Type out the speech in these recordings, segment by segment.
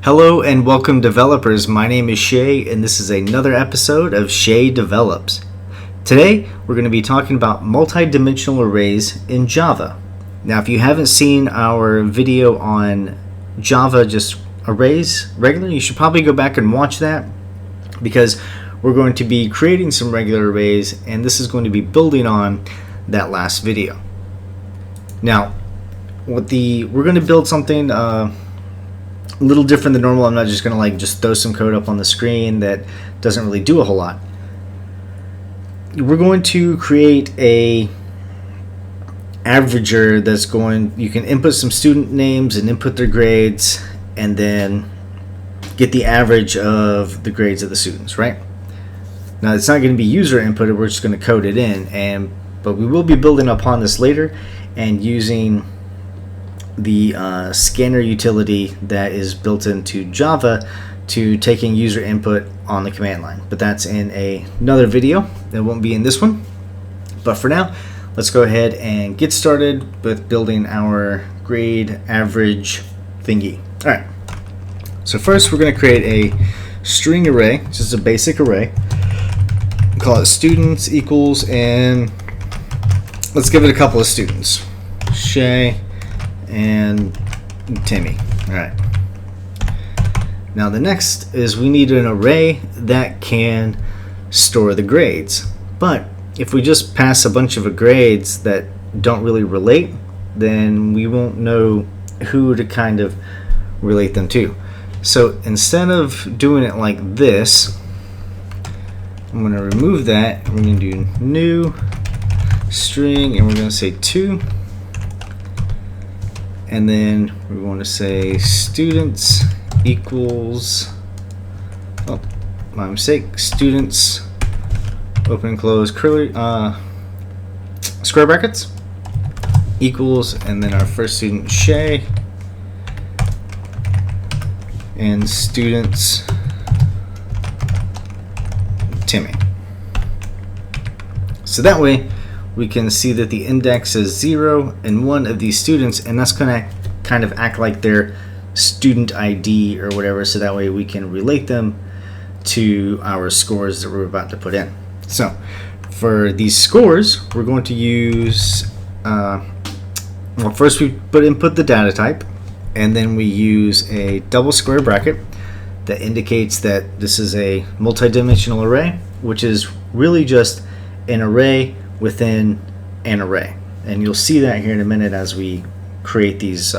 Hello and welcome developers, my name is Shay and this is another episode of Shay Develops. Today we're going to be talking about multi-dimensional arrays in Java. Now if you haven't seen our video on Java just arrays regularly, you should probably go back and watch that because we're going to be creating some regular arrays and this is going to be building on that last video. Now we're going to build something a little different than normal. I'm not just going to just throw some code up on the screen that doesn't really do a whole lot. We're going to create a averager that's you can input some student names and input their grades and then get the average of the grades of the students, right? Now it's not going to be user inputted, we're just going to code it in, but we will be building upon this later and using the scanner utility that is built into Java to taking user input on the command line. But that's in another video. That won't be in this one. But for now, let's go ahead and get started with building our grade average thingy. All right. So first, we're going to create a string array. This is a basic array. Call it students equals, and let's give it a couple of students. Shay and Timmy. All right. Now the next is we need an array that can store the grades. But if we just pass a bunch of grades that don't really relate, then we won't know who to kind of relate them to. So instead of doing it like this, I'm going to remove that. We're going to do new string and we're going to say 2. And then we're going to say students equals, oh, my mistake, students, open and close curly, square brackets, equals, and then our first student, Shay, and students, Timmy. So that way, we can see that the index is 0 and 1 of these students, and that's going to kind of act like their student ID or whatever, so that way we can relate them to our scores that we're about to put in. So for these scores, we're going to use, well, first we input the data type, and then we use a double square bracket that indicates that this is a multidimensional array, which is really just an array within an array, and you'll see that here in a minute as we create these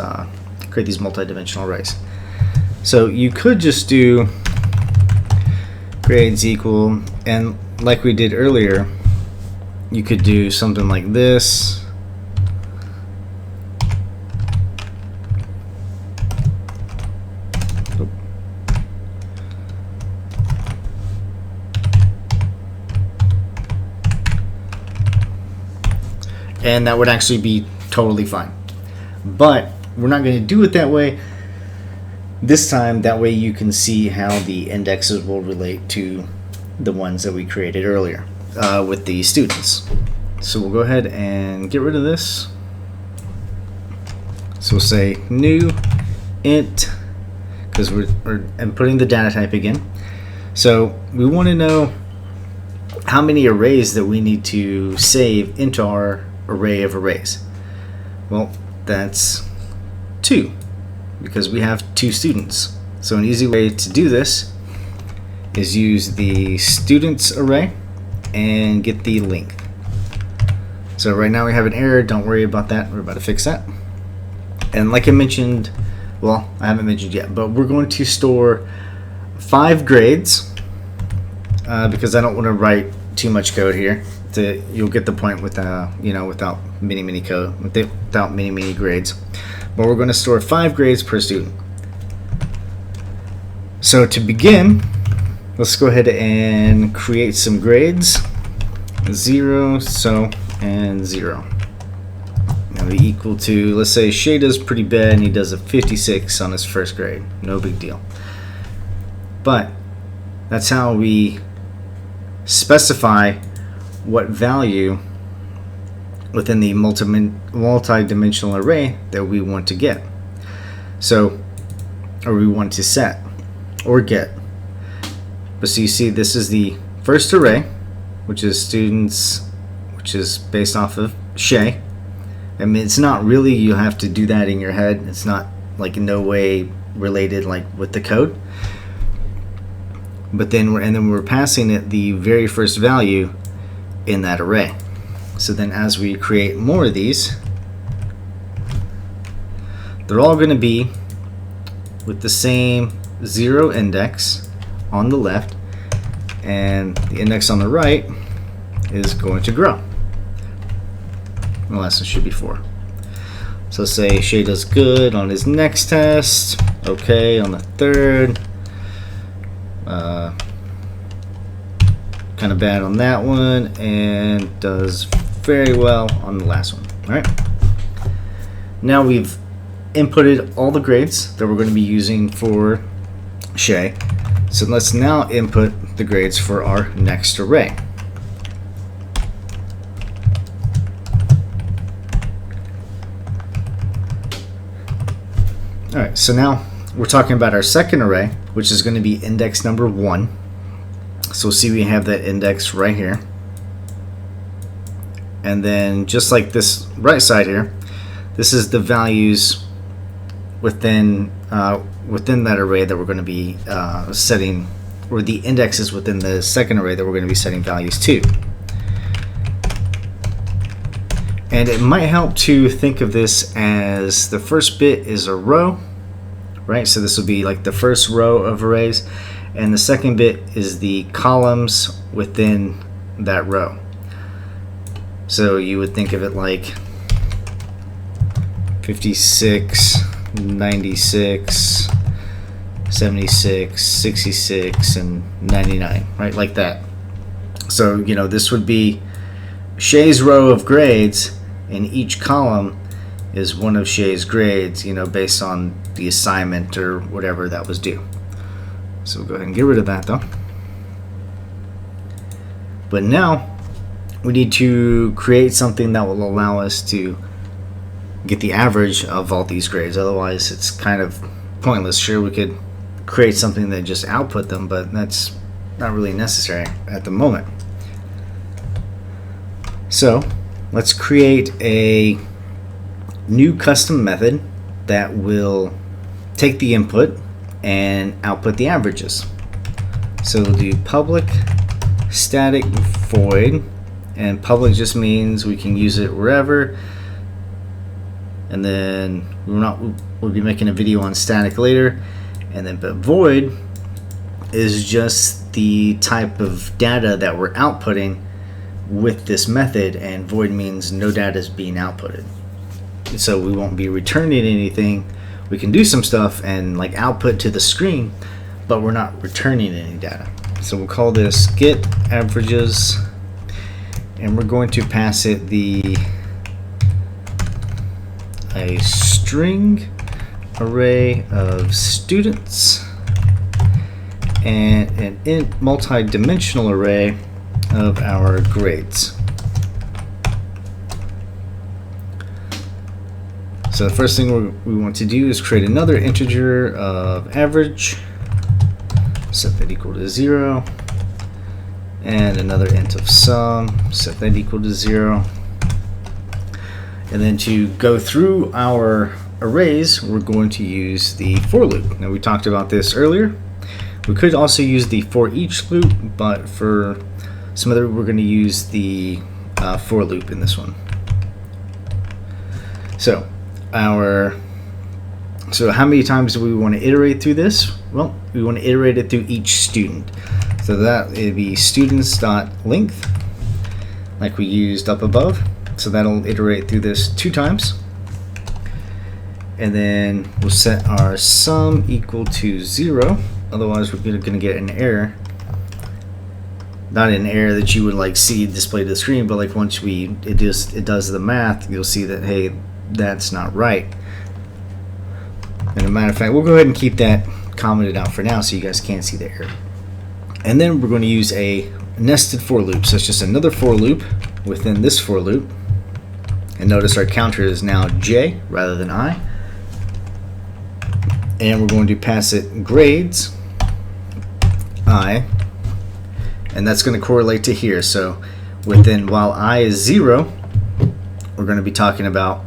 multi-dimensional arrays. So you could just do grades equal, and like we did earlier, you could do something like this. And that would actually be totally fine. But we're not going to do it that way this time. That way you can see how the indexes will relate to the ones that we created earlier with the students. So we'll go ahead and get rid of this. So we'll say new int, because we're inputting the data type again. So we want to know how many arrays that we need to save into our array of arrays. Well, that's 2 because we have 2 students. So an easy way to do this is use the students array and get the length. So right now we have an error. Don't worry about that. We're about to fix that. And like I mentioned, well, I haven't mentioned yet, but we're going to store 5 grades because I don't want to write too much code here. You'll get the point with without many code, without many grades. But we're going to store 5 grades per student. So to begin, let's go ahead and create some grades. 0, and 0. Now be equal to, let's say Shay does pretty bad and he does a 56 on his first grade. No big deal. But that's how we specify what value within the multi-dimensional array that we want to get. So or we want to set or get. But so you see, this is the first array, which is students, which is based off of Shay. I mean, it's not really, you have to do that in your head. It's not like in no way related like with the code. But then we're passing it the very first value in that array. So then as we create more of these, they're all going to be with the same 0 index on the left, and the index on the right is going to grow. The last one should be 4. So say Shay does good on his next test, okay on the third, kind of bad on that one, and does very well on the last one. All right. Now we've inputted all the grades that we're going to be using for Shay. So let's now input the grades for our next array. All right, so now we're talking about our second array, which is going to be index number 1. So see, we have that index right here. And then just like this right side here, this is the values within that array that we're going to be setting, or the indexes within the second array that we're going to be setting values to. And it might help to think of this as the first bit is a row, right? So this will be like the first row of arrays, and the second bit is the columns within that row. So you would think of it like 56, 96, 76, 66, and 99, right? Like that. So, you know, this would be Shay's row of grades, and each column is one of Shay's grades, you know, based on the assignment or whatever that was due. So we'll go ahead and get rid of that though. But now we need to create something that will allow us to get the average of all these grades. Otherwise it's kind of pointless. Sure, we could create something that just output them, but that's not really necessary at the moment. So let's create a new custom method that will take the input and output the averages. So we'll do public static void, and public just means we can use it wherever. And then we'll be making a video on static later. And then but void is just the type of data that we're outputting with this method, and void means no data is being outputted. So we won't be returning anything. We can do some stuff and like output to the screen, but we're not returning any data. So we'll call this get averages, and we're going to pass it a string array of students and an int multidimensional array of our grades. So the first thing we want to do is create another integer of average, set that equal to 0, and another int of sum, set that equal to 0. And then to go through our arrays, we're going to use the for loop. Now we talked about this earlier. We could also use the for each loop, but for some other, we're going to use the for loop in this one. So how many times do we want to iterate through this? Well, we want to iterate it through each student. So that would be students.length, like we used up above. So that'll iterate through this 2 times. And then we'll set our sum equal to 0. Otherwise, we're going to get an error. Not an error that you would like see displayed to the screen, but like once it does the math, you'll see that, hey, that's not right. And as a matter of fact, we'll go ahead and keep that commented out for now so you guys can't see the error. And then we're going to use a nested for loop. So it's just another for loop within this for loop. And notice our counter is now j rather than I. and we're going to pass it grades I, and that's going to correlate to here. So within, while I is 0, we're going to be talking about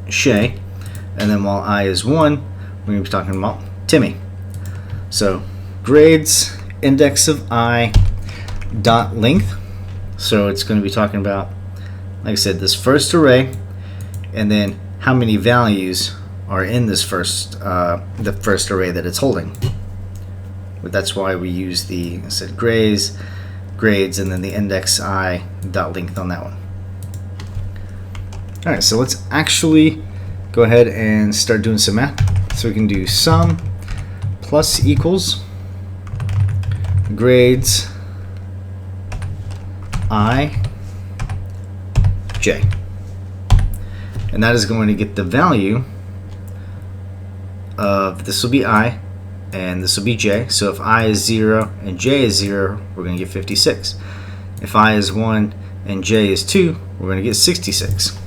Shay, and then while I is 1, we're going to be talking about Timmy. So grades index of I dot length, so it's going to be talking about, like I said, this first array, and then how many values are in this the first array that it's holding. But that's why we use the, I said, grades, and then the index I dot length on that one. All right, so let's actually go ahead and start doing some math. So we can do sum plus equals grades I J, and that is going to get the value of, this will be I and this will be J. So if I is 0 and J is 0, we're going to get 56. If I is 1 and J is 2, we're going to get 66. All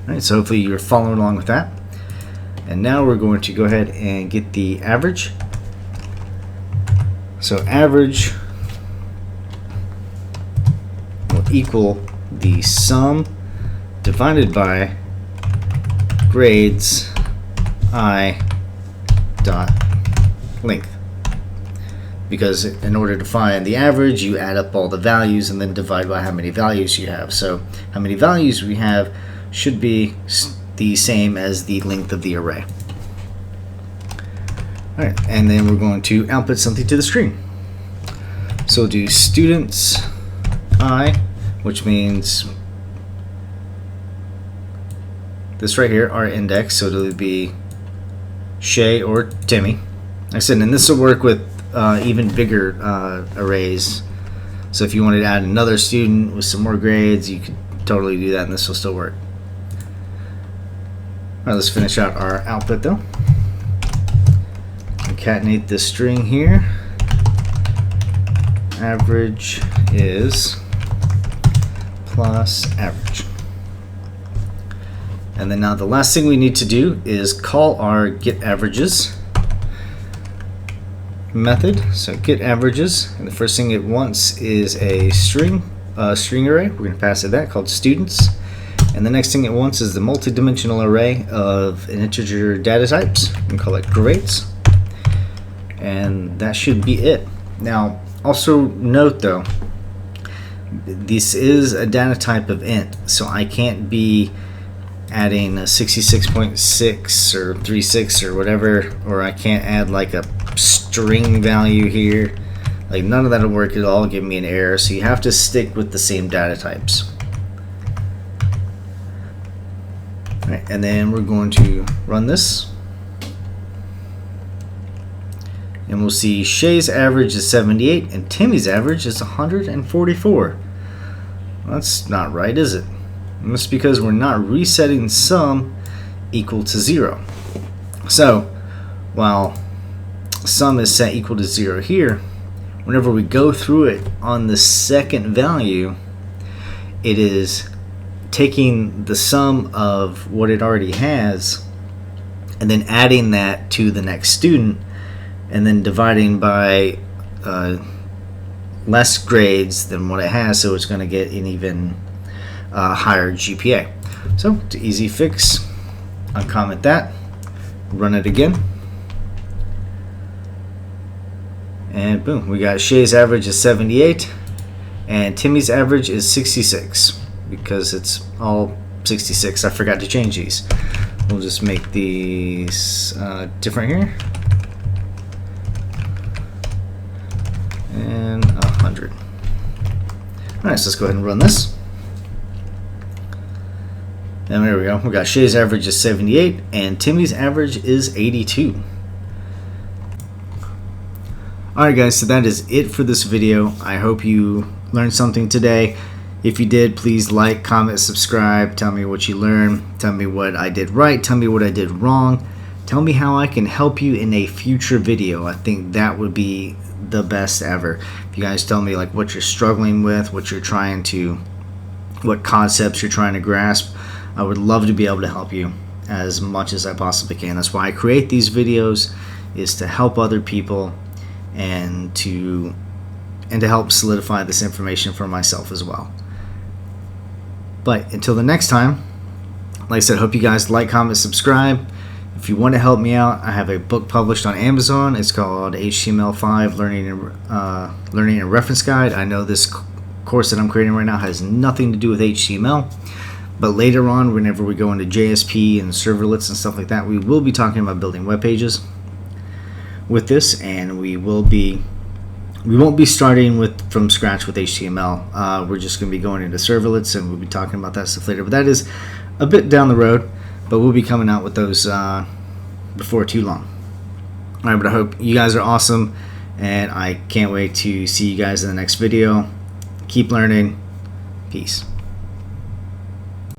right, so hopefully you're following along with that. And now we're going to go ahead and get the average. So average will equal the sum divided by grades I dot length, because in order to find the average, you add up all the values and then divide by how many values you have. So how many values we have should be the same as the length of the array. All right, and then we're going to output something to the screen. So we'll do students I, which means this right here, our index, so it'll be Shay or Timmy. Like I said, and this will work with even bigger arrays. So if you wanted to add another student with some more grades, you could totally do that, and this will still work. All right, let's finish out our output though. Concatenate this string here. Average is plus average. And then now the last thing we need to do is call our getAverages method. So getAverages, and the first thing it wants is a string array. We're going to pass it that, called students. And the next thing it wants is the multidimensional array of an integer data types. We can call it grades. And that should be it. Now, also note though, this is a data type of int, so I can't be adding a 66.6 or 36 or whatever, or I can't add like a string value here. Like none of that will work at all, give me an error, so you have to stick with the same data types. All right, and then we're going to run this. And we'll see Shay's average is 78 and Timmy's average is 144. Well, that's not right, is it? And that's because we're not resetting sum equal to 0. So while sum is set equal to 0 here, whenever we go through it on the second value, it is taking the sum of what it already has and then adding that to the next student, and then dividing by less grades than what it has, so it's going to get an even higher GPA. So to easy fix, uncomment that, run it again, and boom, we got Shay's average is 78 and Timmy's average is 66, because it's all 66. I forgot to change these. We'll just make these different here. And 100. Alright, so let's go ahead and run this. And there we go. We got Shay's average is 78 and Timmy's average is 82. Alright guys, so that is it for this video. I hope you learned something today. If you did, please like, comment, subscribe. Tell me what you learned. Tell me what I did right. Tell me what I did wrong. Tell me how I can help you in a future video. I think that would be the best ever. If you guys tell me like what you're struggling with, what concepts you're trying to grasp, I would love to be able to help you as much as I possibly can. That's why I create these videos, is to help other people and to help solidify this information for myself as well. But until the next time, like I said, hope you guys like, comment, subscribe. If you want to help me out, I have a book published on Amazon. It's called HTML5 Learning and Reference Guide. I know this course that I'm creating right now has nothing to do with HTML, but later on, whenever we go into JSP and serverlets and stuff like that, we will be talking about building web pages with this, and we won't be starting from scratch with HTML. We're just going to be going into serverlets, and we'll be talking about that stuff later. But that is a bit down the road, but we'll be coming out with those before too long. All right, but I hope you guys are awesome, and I can't wait to see you guys in the next video. Keep learning. Peace.